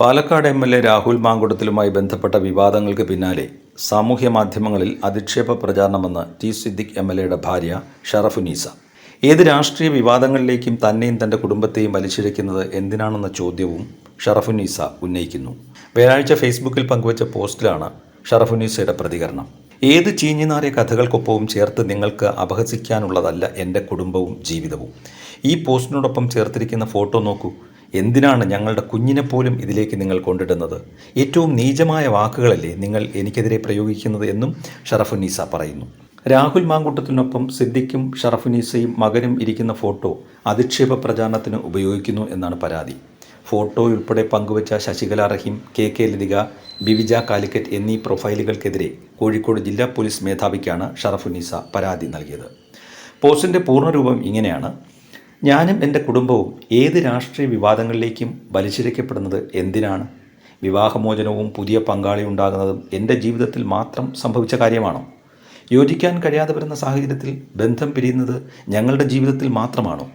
Palakkad MLA. Rahul മാങ്കുടത്തിലുമായി ബന്ധപ്പെട്ട വിവാദങ്ങൾക്ക് പിന്നാലെ സാമൂഹ്യ മാധ്യമങ്ങളിൽ അധിക്ഷേപ പ്രചാരണമെന്ന് ടി സിദ്ദിഖ് എം.എൽ.എയുടെ ഭാര്യ ഷറഫുന്നീസ. ഏത് രാഷ്ട്രീയ വിവാദങ്ങളിലേക്കും തന്നെയും തൻ്റെ കുടുംബത്തെയും വലിച്ചിഴക്കുന്നത് എന്തിനാണെന്ന ചോദ്യവും ഷറഫുന്നീസ ഉന്നയിക്കുന്നു. വ്യാഴാഴ്ച ഫേസ്ബുക്കിൽ പങ്കുവച്ച പോസ്റ്റിലാണ് ഷറഫുന്നീസയുടെ പ്രതികരണം. ഏത് ചീഞ്ഞുനാറിയ കഥകൾക്കൊപ്പവും ചേർത്ത് നിങ്ങൾക്ക് അപഹസിക്കാനുള്ളതല്ല എൻ്റെ കുടുംബവും ജീവിതവും. ഈ പോസ്റ്റിനോടൊപ്പം ചേർത്തിരിക്കുന്ന ഫോട്ടോ നോക്കൂ. എന്തിനാണ് ഞങ്ങളുടെ കുഞ്ഞിനെപ്പോലും ഇതിലേക്ക് നിങ്ങൾ കൊണ്ടിടുന്നത്? ഏറ്റവും നീചമായ വാക്കുകളല്ലേ നിങ്ങൾ എനിക്കെതിരെ പ്രയോഗിക്കുന്നത് എന്നും ഷറഫുന്നീസ പറയുന്നു. രാഹുൽ മാങ്കൂട്ടത്തിനൊപ്പം സിദ്ദിഖും ഷറഫുന്നീസയും മകനും ഇരിക്കുന്ന ഫോട്ടോ അധിക്ഷേപ പ്രചാരണത്തിന് ഉപയോഗിക്കുന്നു എന്നാണ് പരാതി. ഫോട്ടോയുൾപ്പെടെ പങ്കുവച്ച ശശികല റഹീം, കെ ലതിക, ബിവിജ കാലിക്കറ്റ് എന്നീ പ്രൊഫൈലുകൾക്കെതിരെ കോഴിക്കോട് ജില്ലാ പോലീസ് മേധാവിക്കാണ് ഷറഫുന്നീസ പരാതി നൽകിയത്. പോസ്റ്റിൻ്റെ പൂർണ്ണരൂപം ഇങ്ങനെയാണ്: ഞാനും എൻ്റെ കുടുംബവും ഏത് രാഷ്ട്രീയ വിവാദങ്ങളിലേക്കും വലിച്ചിഴക്കപ്പെടുന്നത് എന്തിനാണ്? വിവാഹമോചനവും പുതിയ പങ്കാളി ഉണ്ടാകുന്നതും എൻ്റെ ജീവിതത്തിൽ മാത്രം സംഭവിച്ച കാര്യമാണോ? യോജിക്കാൻ കഴിയാതെ വരുന്ന സാഹചര്യത്തിൽ ബന്ധം പിരിയുന്നത് ഞങ്ങളുടെ ജീവിതത്തിൽ മാത്രമാണോ?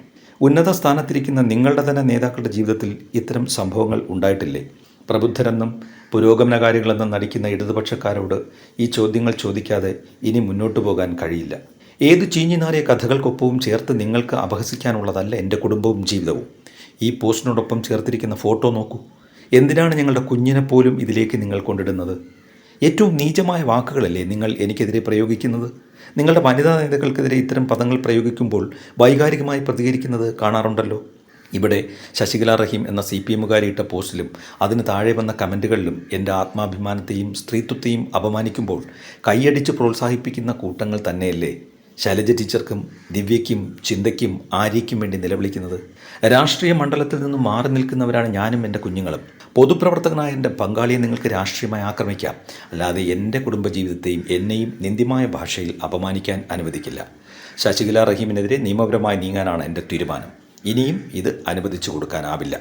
ഉന്നത സ്ഥാനത്തിരിക്കുന്ന നിങ്ങളുടെ തന്നെ നേതാക്കളുടെ ജീവിതത്തിൽ ഇത്തരം സംഭവങ്ങൾ ഉണ്ടായിട്ടില്ലേ? പ്രബുദ്ധരെന്നും പുരോഗമനകാരികളെന്നും നടിക്കുന്ന ഇടതുപക്ഷക്കാരോട് ഈ ചോദ്യങ്ങൾ ചോദിക്കാതെ ഇനി മുന്നോട്ടു പോകാൻ കഴിയില്ല. ഏത് ചീഞ്ഞുനാറിയ കഥകൾക്കൊപ്പവും ചേർത്ത് നിങ്ങൾക്ക് അപഹസിക്കാനുള്ളതല്ല എൻ്റെ കുടുംബവും ജീവിതവും. ഈ പോസ്റ്റിനോടൊപ്പം ചേർത്തിരിക്കുന്ന ഫോട്ടോ നോക്കൂ. എന്തിനാണ് ഞങ്ങളുടെ കുഞ്ഞിനെപ്പോലും ഇതിലേക്ക് നിങ്ങൾ കൊണ്ടിടുന്നത്? ഏറ്റവും നീചമായ വാക്കുകളല്ലേ നിങ്ങൾ എനിക്കെതിരെ പ്രയോഗിക്കുന്നത്? നിങ്ങളുടെ വനിതാ നേതാക്കൾക്കെതിരെ ഇത്തരം പദങ്ങൾ പ്രയോഗിക്കുമ്പോൾ വൈകാരികമായി പ്രതികരിക്കുന്നത് കാണാറുണ്ടല്ലോ. ഇവിടെ ശശികല റഹീം എന്ന CPM-കാരി ഇട്ട പോസ്റ്റിലും അതിന് താഴെ വന്ന കമൻറ്റുകളിലും എൻ്റെ ആത്മാഭിമാനത്തെയും സ്ത്രീത്വത്തെയും അപമാനിക്കുമ്പോൾ കൈയടിച്ച് പ്രോത്സാഹിപ്പിക്കുന്ന കൂട്ടങ്ങൾ തന്നെയല്ലേ ശൈലജ ടീച്ചർക്കും ദിവ്യയ്ക്കും ചിന്തയ്ക്കും ആര്യയ്ക്കും വേണ്ടി നിലവിളിക്കുന്നത്? രാഷ്ട്രീയ മണ്ഡലത്തിൽ നിന്നും മാറി നിൽക്കുന്നവരാണ് ഞാനും എൻ്റെ കുഞ്ഞുങ്ങളും. പൊതുപ്രവർത്തകനായ എൻ്റെ പങ്കാളിയെ നിങ്ങൾക്ക് രാഷ്ട്രീയമായി ആക്രമിക്കാം, അല്ലാതെ എൻ്റെ കുടുംബജീവിതത്തെയും എന്നെയും നിന്ദ്യമായ ഭാഷയിൽ അപമാനിക്കാൻ അനുവദിക്കില്ല. ശശികല റഹീമിനെതിരെ നിയമപരമായി നീങ്ങാനാണ് എൻ്റെ തീരുമാനം. ഇനിയും ഇത് അനുവദിച്ചു കൊടുക്കാനാവില്ല.